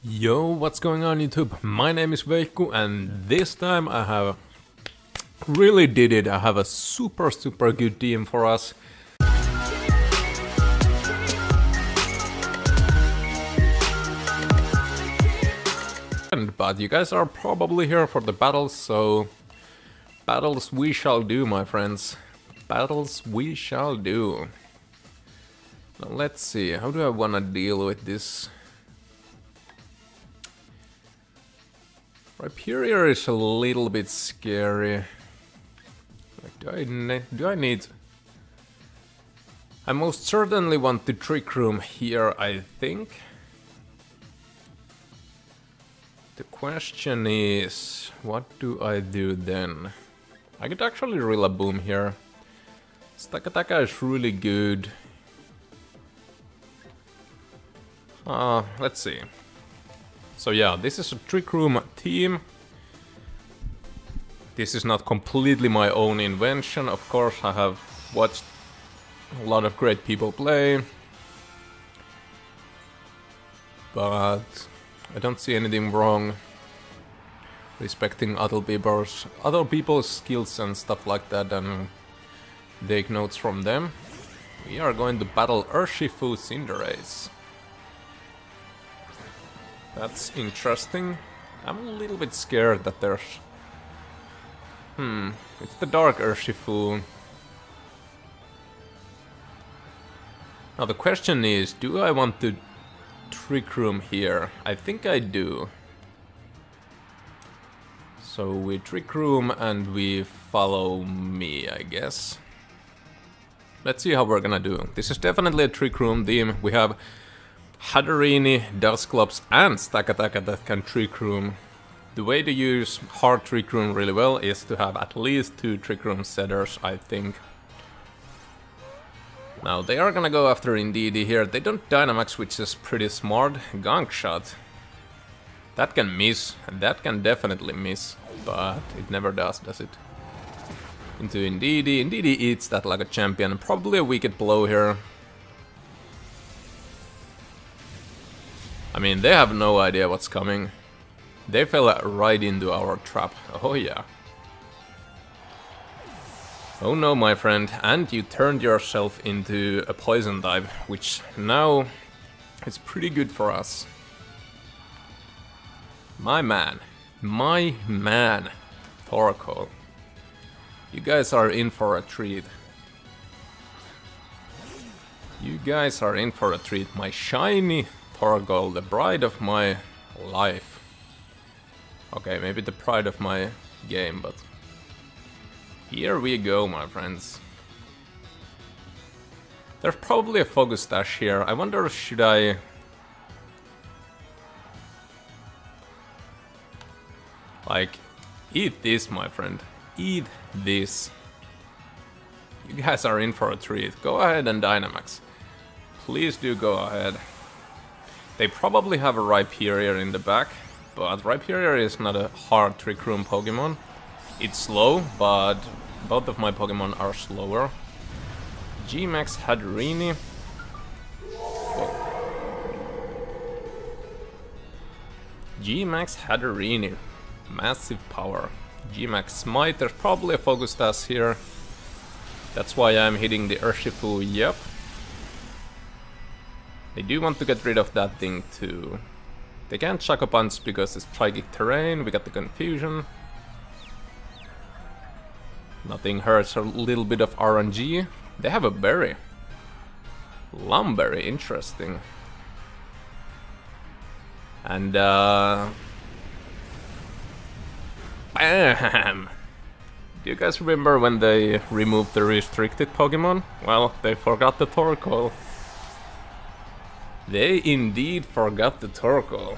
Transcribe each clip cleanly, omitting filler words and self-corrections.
Yo, what's going on YouTube? My name is Veikku and this time I have really did it. I have a super good team for us. But you guys are probably here for the battles, so battles we shall do, my friends. Battles we shall do. Now let's see, how do I wanna deal with this? Rhyperior is a little bit scary. Like, do I need... I most certainly want the Trick Room here, I think. The question is, what do I do then? I could actually reel a boom here. Stakataka is really good. Let's see. So yeah, this is a Trick Room team. This is not completely my own invention. Of course, I have watched a lot of great people play. But I don't see anything wrong respecting other people's skills and stuff like that and take notes from them. We are going to battle Urshifu Cinderace. That's interesting. I'm a little bit scared that there's... it's the Dark Urshifu. Now the question is, do I want to Trick Room here? I think I do. So we Trick Room and we follow me, I guess. Let's see how we're gonna do. This is definitely a Trick Room team. We have Hatterini, Dusclops and Stakataka that can Trick Room. The way to use hard Trick Room really well is to have at least 2 Trick Room setters, I think. Now they are gonna go after Indeedee here. They don't Dynamax, which is pretty smart. Gunk Shot. That can miss, and that can definitely miss, but it never does it? Into Indeedee. Indeedee eats that like a champion. Probably a Wicked Blow here. I mean, they have no idea what's coming. They fell right into our trap. Oh yeah. Oh no, my friend. And you turned yourself into a poison type, which now is pretty good for us. My man. Torkoal. You guys are in for a treat. You guys are in for a treat. My shiny Torkoal, the pride of my life. Okay, maybe the pride of my game, but here we go, my friends. There's probably a Focus Dash here. I wonder, should I... like, eat this, my friend. Eat this. You guys are in for a treat. Go ahead and Dynamax. Please do go ahead. They probably have a Rhyperior in the back, but Rhyperior is not a hard Trick Room Pokemon. It's slow, but both of my Pokemon are slower. G-Max Hatterini. Oh. G-Max Hatterini. Massive power. G-Max Smite. There's probably a Focus Dash here. That's why I'm hitting the Urshifu, yep. They do want to get rid of that thing too. They can't Shaco Punch because it's Psychic Terrain, we got the Confusion. Nothing hurts a little bit of RNG. They have a berry. Lumberry, interesting. And bam! Do you guys remember when they removed the restricted Pokemon? Well, they forgot the Torkoal. They indeed forgot the Torkoal.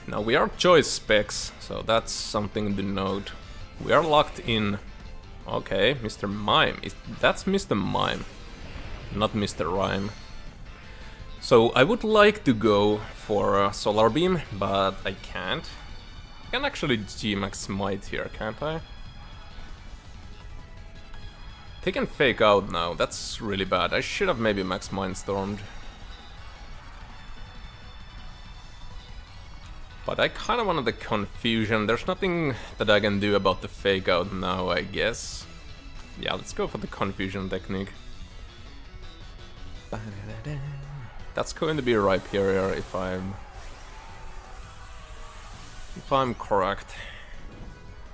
Now we are choice specs, so that's something to note. We are locked in. Okay, Mr. Mime. That's Mr. Mime, not Mr. Rhyme. So I would like to go for Solar Beam, but I can't. I can actually G-Max Smite here, can't I? They can fake out now, that's really bad. I should have maybe Max Mindstormed. But I kind of wanted the confusion. There's nothing that I can do about the fake out now, I guess. Yeah, let's go for the confusion technique. That's going to be Rhyperior if I'm correct.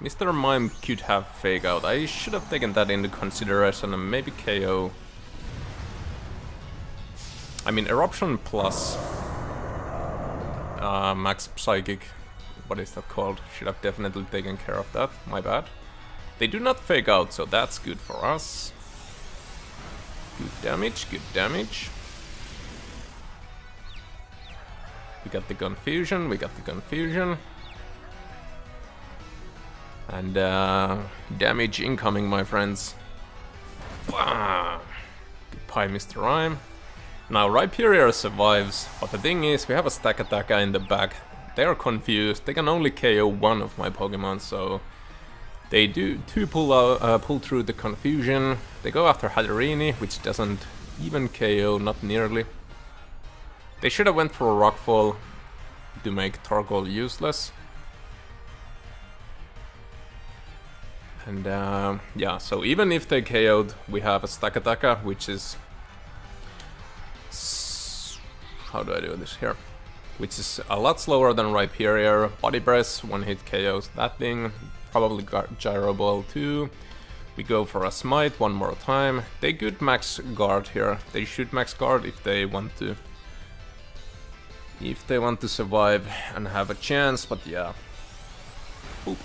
Mr. Mime could have fake out. I should have taken that into consideration and maybe KO. I mean, Eruption plus Max Psychic, what is that called? Should have definitely taken care of that, my bad. They do not fake out, so that's good for us. Good damage, good damage. We got the confusion, we got the confusion. And damage incoming, my friends. Bah! Goodbye, Mr. Rhyme. Now, Rhyperior survives, but the thing is, we have a stack attacker in the back. They are confused, they can only KO one of my Pokemon, so... They do pull through the confusion. They go after Hatterini, which doesn't even KO, not nearly. They should have went for a Rockfall to make Torkoal useless. And yeah, so even if they KO'd, we have a stack attacker, which is... How do I do this here? Which is a lot slower than Rhyperior. Body Press, one hit KOs that thing. Probably Gyro Ball too. We go for a Smite one more time. They could max guard here. They should max guard if they want to. If they want to survive and have a chance, but yeah. Boop.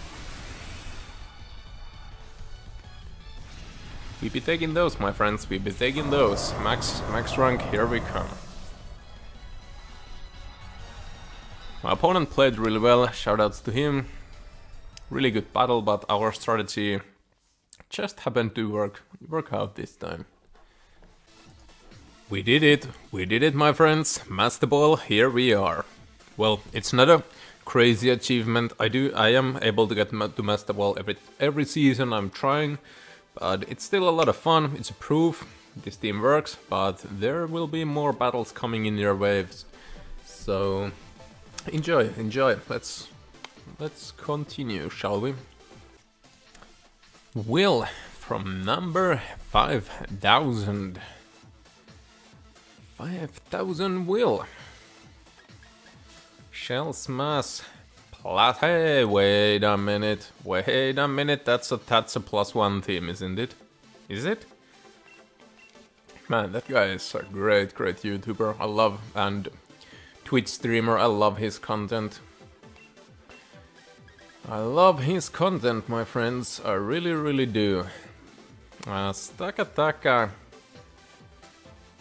We be taking those, my friends. We be taking those. Max rank, here we come. My opponent played really well. Shoutouts to him. Really good battle, but our strategy just happened to work out this time. We did it, my friends. Master Ball, here we are. Well, it's not a crazy achievement. I am able to get to Master Ball every season. I'm trying, but it's still a lot of fun. It's a proof this team works, but there will be more battles coming in your waves. So enjoy. Let's continue, shall we? Will from number 5000. 5000 Will. Shell Smash Plate. Wait a minute. That's a +1 team, isn't it? Is it? Man, that guy is a great YouTuber. I love, and Twitch streamer. I love his content. I love his content, my friends. I really do. Stack Attacker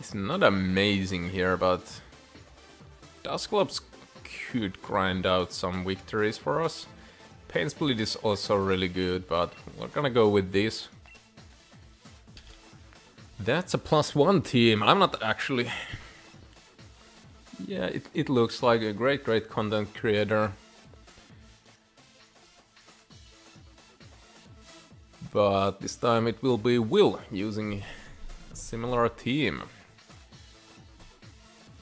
is not amazing here, but Dusclops could grind out some victories for us. Pain Split is also really good, but we're gonna go with this. That's a +1 team. I'm not actually... Yeah, it looks like a great content creator. But this time it will be Will using a similar team.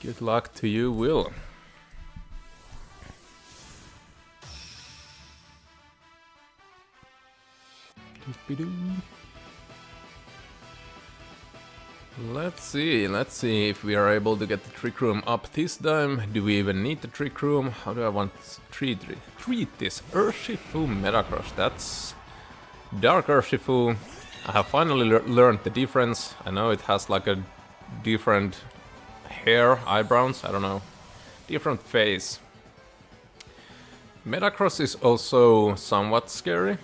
Good luck to you, Will. Let's see if we are able to get the Trick Room up this time. Do we even need the Trick Room? How do I want to treat this? Urshifu Metagross, that's Dark Urshifu. I have finally learned the difference. I know it has like a different hair, eyebrows, I don't know, different face. Metagross is also somewhat scary.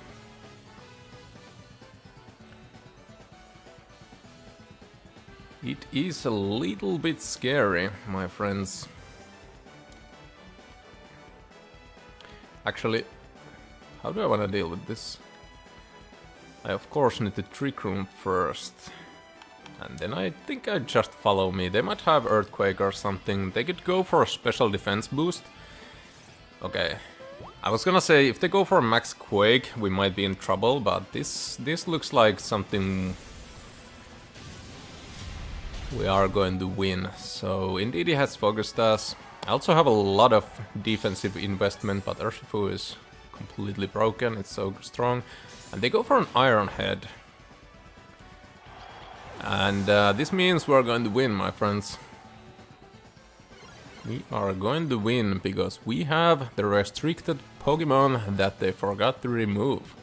It is a little bit scary, my friends. Actually, how do I want to deal with this? I of course need the Trick Room first. And then I think I'd just follow me. They might have Earthquake or something. They could go for a special defense boost. Okay. I was gonna say, if they go for a Max Quake, we might be in trouble, but this looks like something... we are going to win. So indeed he has focused us. I also have a lot of defensive investment, but Urshifu is completely broken, it's so strong. And they go for an Iron Head. And this means we're going to win, my friends. We are going to win because we have the restricted Pokémon that they forgot to remove.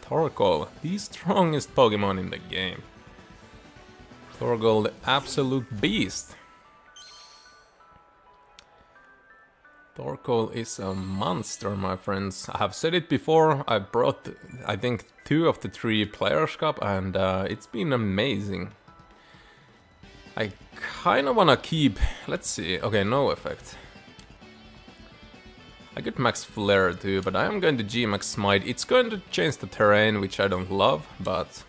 Torkoal, the strongest Pokémon in the game. Torkoal, the absolute beast. Torkoal is a monster, my friends. I have said it before, I brought, I think, 2 of the 3 Players' Cup, and it's been amazing. I kinda wanna keep... let's see, okay, no effect. I could max Flare too, but I am going to G-max Smite. It's going to change the terrain, which I don't love, but...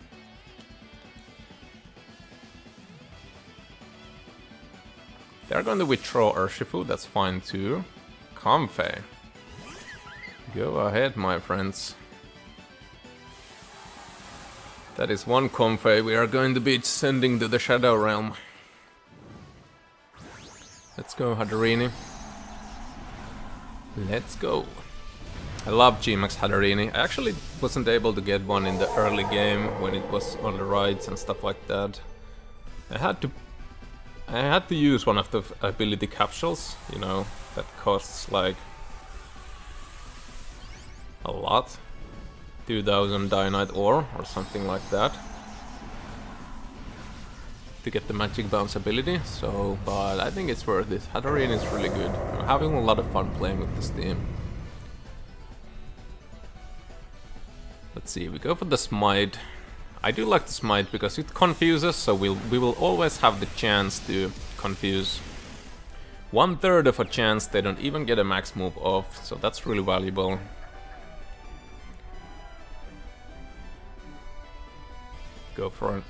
they're going to withdraw Urshifu, that's fine too. Comfey. Go ahead, my friends. That is one Comfey we are going to be sending to the Shadow Realm. Let's go, Hatterene. Let's go. I love G-Max Hatterene. I actually wasn't able to get one in the early game when it was on the rides and stuff like that. I had to use one of the ability capsules, you know, that costs like a lot. 2000 Dynite ore or something like that. To get the magic bounce ability, so, but I think it's worth it. Hatterene is really good. I'm having a lot of fun playing with this team. Let's see, we go for the Smite. I do like the Smite because it confuses, so we will always have the chance to confuse. 1/3 of a chance they don't even get a max move off, so that's really valuable. Go for an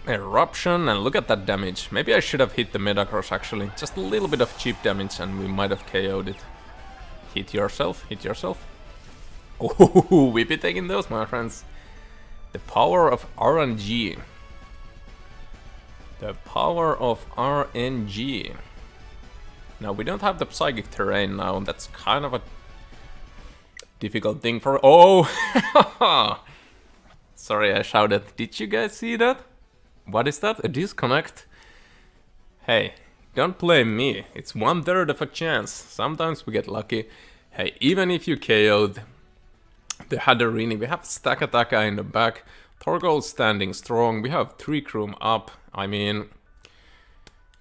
Eruption, and look at that damage. Maybe I should have hit the Metagross actually. Just a little bit of cheap damage and we might have KO'd it. Hit yourself, hit yourself. Oh, we be taking those, my friends. The power of RNG. The power of RNG. Now, we don't have the Psychic Terrain now. That's kind of a difficult thing for... oh! Sorry, I shouted. Did you guys see that? What is that? A disconnect? Hey, don't blame me. It's 1/3 of a chance. Sometimes we get lucky. Hey, even if you KO'd the Hatterene, we have Stakataka in the back. Torkoal standing strong. We have Trick Room up. I mean,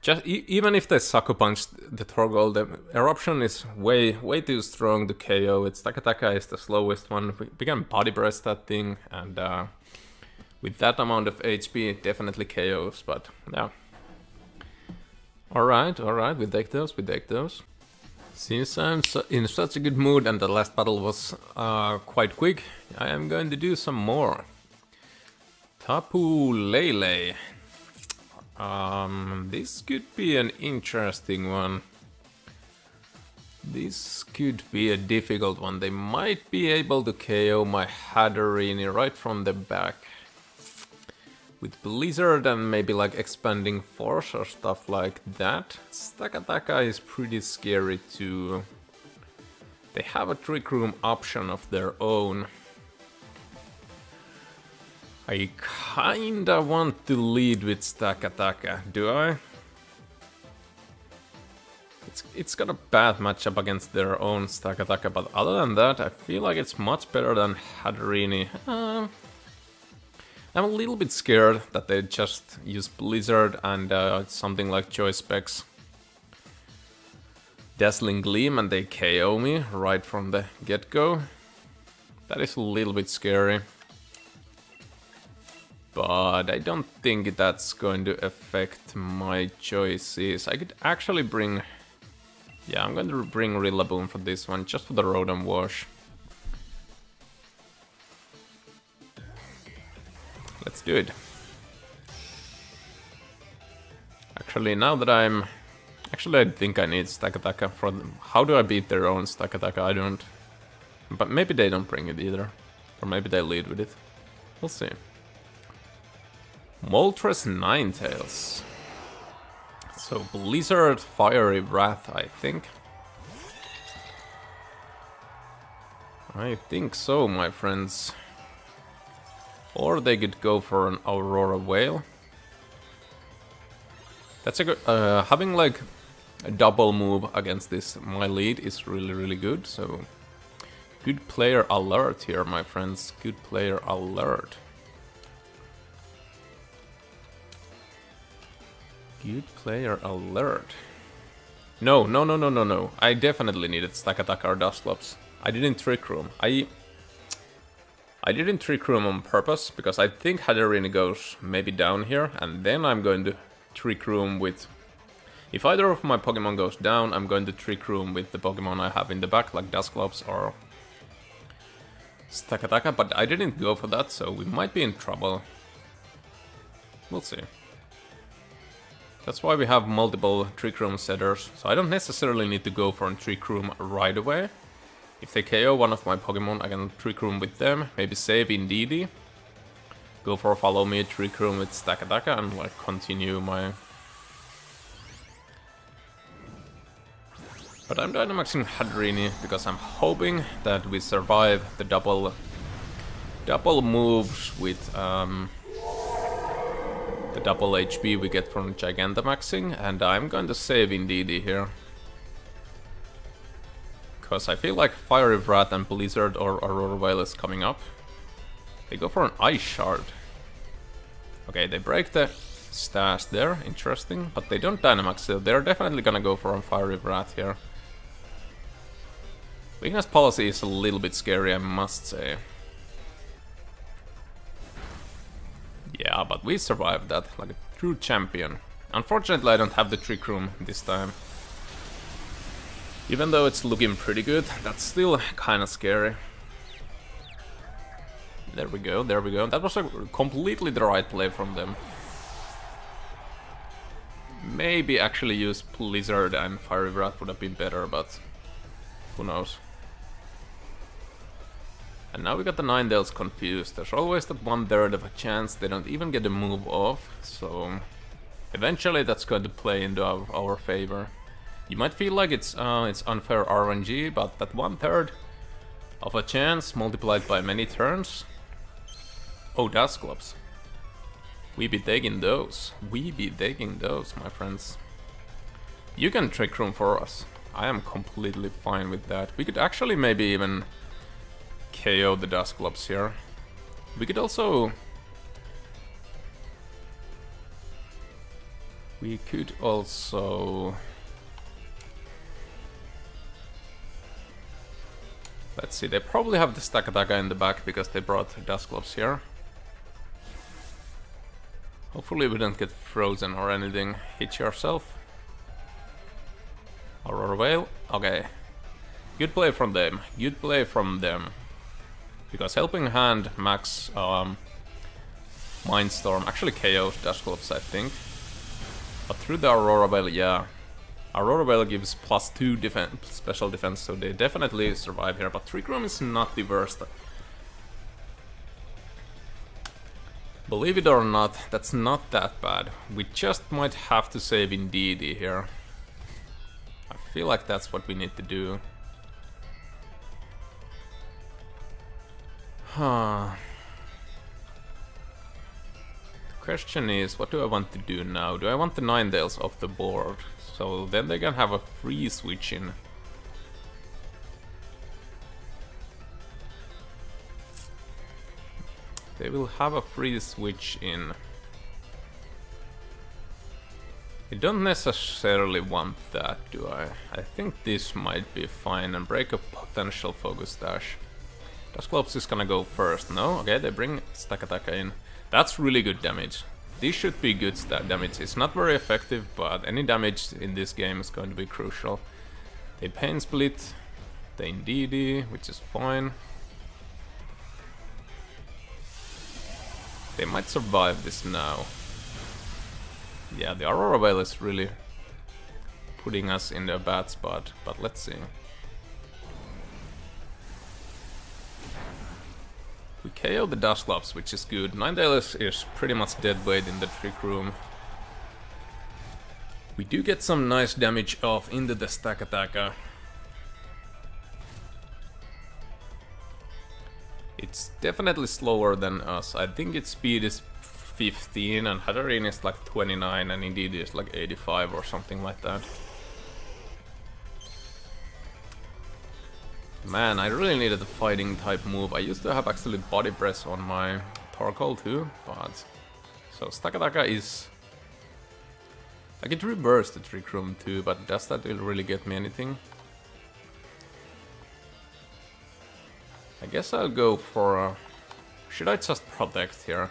just even if they Sucker Punch the Torkoal, the Eruption is way too strong to KO it. Stakataka is the slowest one. We can Body Press that thing, and with that amount of HP, it definitely KOs, but yeah. Alright, we take those, we take those. Since I'm in such a good mood and the last battle was quite quick, I am going to do some more. Tapu Lele. This could be an interesting one. This could be a difficult one. They might be able to KO my Hatterene right from the back. With Blizzard and maybe like Expanding Force or stuff like that. Stakataka is pretty scary too. They have a Trick Room option of their own. I kinda want to lead with Stakataka, do I? It's got a bad matchup against their own Stakataka, but other than that, I feel like it's much better than Hatterene. I'm a little bit scared that they just use Blizzard and something like Choice Specs. Dazzling Gleam and they KO me right from the get-go. That is a little bit scary. But I don't think that's going to affect my choices. I could actually bring... yeah, I'm going to bring Rillaboom for this one, just for the Rotom Wash. Let's do it. Actually, now that I'm... actually, I think I need Stakataka for them. How do I beat their own Stakataka? I don't... but maybe they don't bring it either. Or maybe they lead with it. We'll see. Moltres Ninetales. So Blizzard, Fiery Wrath, I think. I think so, my friends. Or they could go for an Aurora Whale. That's a good... having like a double move against this, my lead, is really good, so... Good player alert here, my friends. Good player alert. Good player alert. No. I definitely needed Stack Attack or Dusclops. I didn't Trick Room. I didn't Trick Room on purpose, because I think Hatterene goes maybe down here, and then I'm going to Trick Room with... If either of my Pokemon goes down, I'm going to Trick Room with the Pokemon I have in the back, like Dusclops or Stakataka, but I didn't go for that, so we might be in trouble. We'll see. That's why we have multiple Trick Room setters, so I don't necessarily need to go for a Trick Room right away. If they KO one of my Pokemon, I can Trick Room with them, maybe save in DD. Go for Follow Me, Trick Room with Stakataka, and like continue my... But I'm Dynamaxing Hatterene because I'm hoping that we survive the double moves with the double HP we get from Gigantamaxing, and I'm going to save in DD here. Because I feel like Fiery Wrath and Blizzard or Aurora Veil is coming up. They go for an Ice Shard. Okay, they break the stash there, interesting, but they don't Dynamax, so they're definitely gonna go for a Fiery Wrath here. Weakness policy is a little bit scary, I must say. Yeah, but we survived that like a true champion. Unfortunately, I don't have the Trick Room this time. Even though it's looking pretty good, that's still kind of scary. There we go, there we go. That was completely the right play from them. Maybe actually use Blizzard and Fiery Wrath would have been better, but who knows. And now we got the Ninetales confused. There's always that 1/3 of a chance they don't even get a move off, so eventually that's going to play into our favor. You might feel like it's unfair RNG, but that 1/3 of a chance multiplied by many turns. Oh, Dusclops. We be taking those. We be taking those, my friends. You can Trick Room for us. I am completely fine with that. We could actually maybe even KO the Dusclops here. We could also... Let's see, they probably have the Stakataka in the back because they brought Dusclops here. Hopefully we don't get frozen or anything. Hit yourself. Aurora Veil. Okay. Good play from them. Good play from them. Because Helping Hand, Max, Mindstorm actually KO'd Dusclops, I think. But through the Aurora Veil, yeah. Aurora Veil gives +2 special defense, so they definitely survive here. But Trick Room is not the worst. Believe it or not, that's not that bad. We just might have to save in DD here. I feel like that's what we need to do. The question is, what do I want to do now? Do I want the Ninetales off the board? So then they can have a free switch in. They will have a free switch in. I don't necessarily want that, do I? I think this might be fine and break a potential focus dash. Dusclops is gonna go first, no? Okay, they bring Stakataka in. That's really good damage. This should be good damage. It's not very effective, but any damage in this game is going to be crucial. They Pain Split, they DD, which is fine. They might survive this now. Yeah, the Aurora Veil is really putting us in a bad spot, but let's see. We KO the Dusclops, which is good. Ninetales is pretty much dead weight in the Trick Room. We do get some nice damage off into the Stack Attacker. It's definitely slower than us. I think its speed is 15 and Hatterene is like 29 and Indeed is like 85 or something like that. Man, I really needed a fighting type move. I used to have actually body press on my Torkoal too, but... So Stack Attacker is... I could reverse the Trick Room too, but does that really get me anything? I guess I'll go for... Should I just protect here?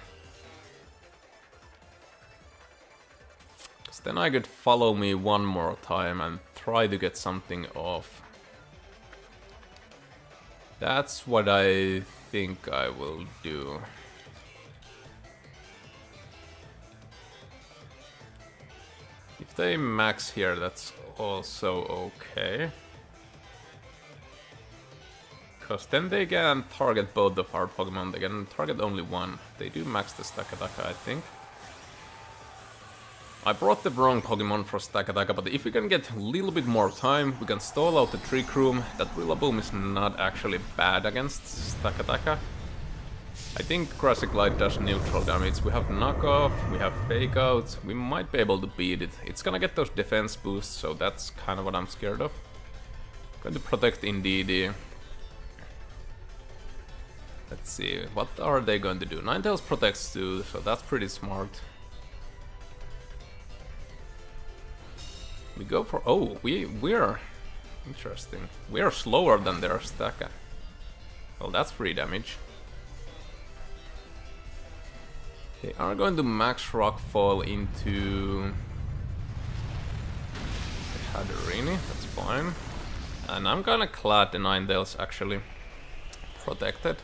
Because then I could follow me one more time and try to get something off. That's what I think I will do. If they max here, that's also okay. Because then they can target both of our Pokemon, they can target only one. They do max the Stack Attacker, I think. I brought the wrong Pokemon for Stack Attacker, but if we can get a little bit more time, we can stall out the Trick Room. That Rillaboom is not actually bad against Stack Attacker. I think Grassy Glide does neutral damage. We have Knockoff, we have Fake Out, we might be able to beat it. It's gonna get those defense boosts, so that's kind of what I'm scared of. Going to protect Indeedee. Let's see, what are they going to do? Ninetales protects too, so that's pretty smart. We go for... Oh, we're... Interesting. We are slower than their Stacker. Well, that's free damage. They are going to max Rockfall into... the Hatterene, that's fine. And I'm gonna glad the Ninetales actually protected.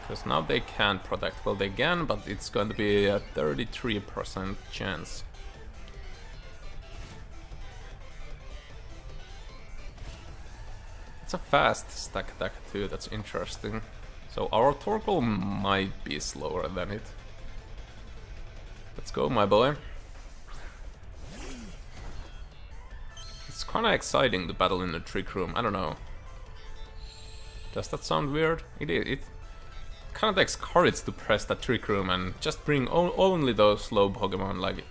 Because now they can't protect. Well, they can, but it's going to be a 33% chance. It's a fast Stack Attack too, that's interesting. So our Torkoal might be slower than it. Let's go, my boy. It's kinda exciting to battle in the Trick Room, I don't know. Does that sound weird? It is. It kind of takes courage to press that Trick Room and just bring only those slow Pokemon. Like,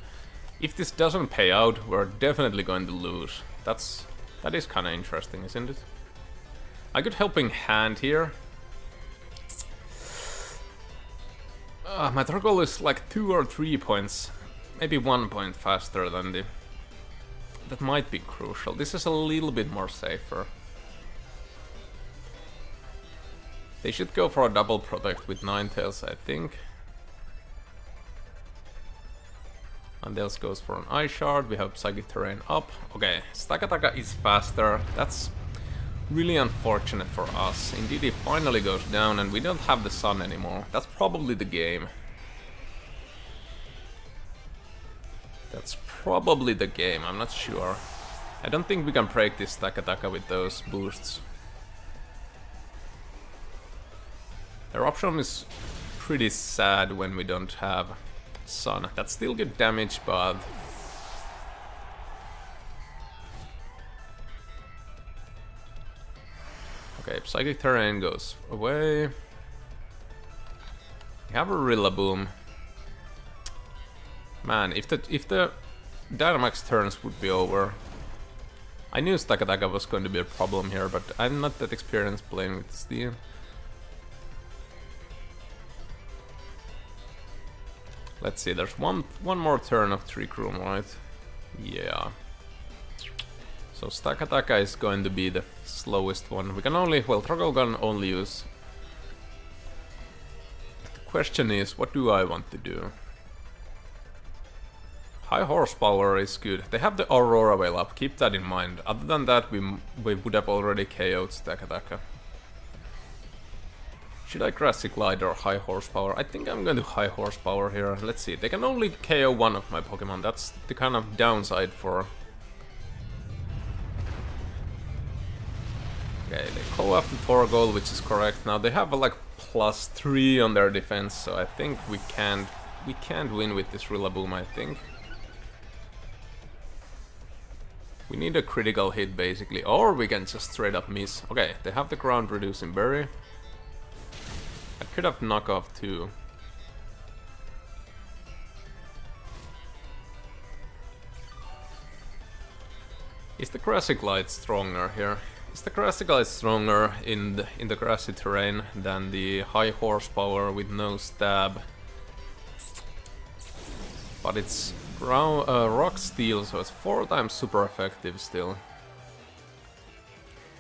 if this doesn't pay out, we're definitely going to lose. That is kind of interesting, isn't it? I could Helping Hand here. My Torkoal is like 2 or 3 points, maybe 1 point faster than the... That might be crucial. This is a little bit more safer. They should go for a double protect with Ninetales, I think. Ninetales goes for an Ice Shard, we have Psychic Terrain up. Okay, Stack Attacker is faster, that's really unfortunate for us. Indeed, it finally goes down and we don't have the sun anymore. That's probably the game. That's probably the game, I'm not sure. I don't think we can break this Stack Attacker with those boosts. Their option is pretty sad when we don't have sun. That's still good damage, but... Okay, Psychic Terrain goes away. We have a Rillaboom. Man, if the Dynamax turns would be over. I knew Stack Attacker was going to be a problem here, but I'm not that experienced playing with Steel. Let's see, there's one more turn of Trick Room, right? Yeah. So Stack Attacker is going to be the slowest one. We can only... Well, Torkoal can only use... The question is, what do I want to do? High horsepower is good. They have the Aurora Veil up, keep that in mind. Other than that, we would have already KO'd Stack Attacker. Should I Grassy Glide or High Horsepower? I think I'm going to High Horsepower here. Let's see, they can only KO one of my Pokemon. That's the kind of downside for... Okay, they go after Torgoal, which is correct. Now they have a, like +3 on their defense, so I think we can't win with this Rillaboom, I think. We need a critical hit basically, or we can just straight up miss. Okay, they have the ground reducing berry. I could have knock off too. Is the Grassy Glide stronger here? Is the Grassy Glide stronger in the grassy terrain than the high horsepower with no stab? But it's rock steel, so it's 4 times super effective still.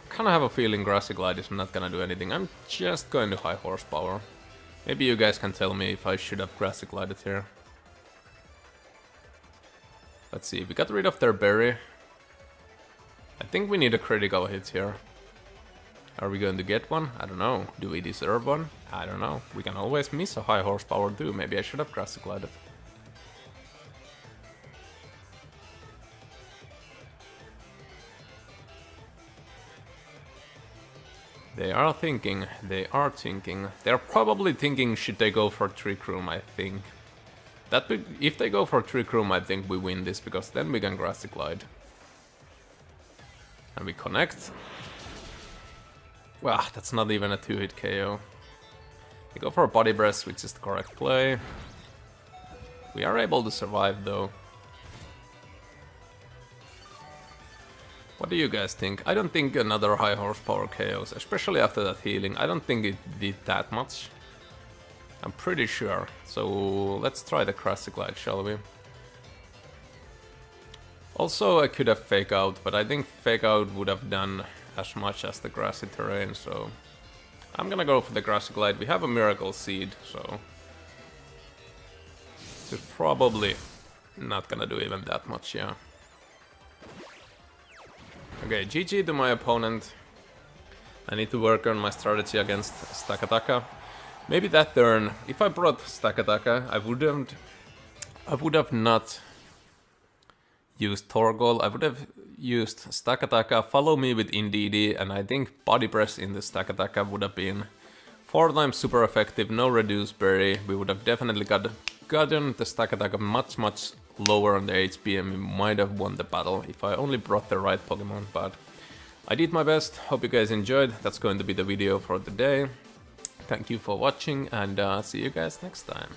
I kinda have a feeling Grassy Glide is not gonna do anything. I'm just going to high horsepower. Maybe you guys can tell me if I should have Grassy Glided here. Let's see, we got rid of their berry. I think we need a critical hit here. Are we going to get one? I don't know. Do we deserve one? I don't know. We can always miss a high horsepower too. Maybe I should have Grassy Glided. They are thinking. They are thinking. They're probably thinking, should they go for Trick Room, I think. If they go for Trick Room, I think we win this, because then we can Grassy Glide. And we connect. Well, that's not even a 2-hit KO. They go for a Body Breath, which is the correct play. We are able to survive though. What do you guys think? I don't think another high horsepower KOs, especially after that healing. I don't think it did that much. I'm pretty sure. So let's try the Grassy Glide, shall we? Also, I could have Fake Out, but I think Fake Out would have done as much as the grassy terrain, so I'm gonna go for the Grassy Glide. We have a Miracle Seed, so it's probably not gonna do even that much, yeah. Okay, GG to my opponent. I need to work on my strategy against Stakataka. Maybe that turn, if I brought Stakataka, I would have not used Torgoal. I would have used Stakataka, follow me with Indeedee, and I think Body Press in the Stakataka would have been 4 times super effective, no reduced berry. We would have definitely gotten the Stakataka much lower on the HP, and we might have won the battle if I only brought the right Pokemon, but I did my best. Hope you guys enjoyed. That's going to be the video for today. Thank you for watching, and see you guys next time.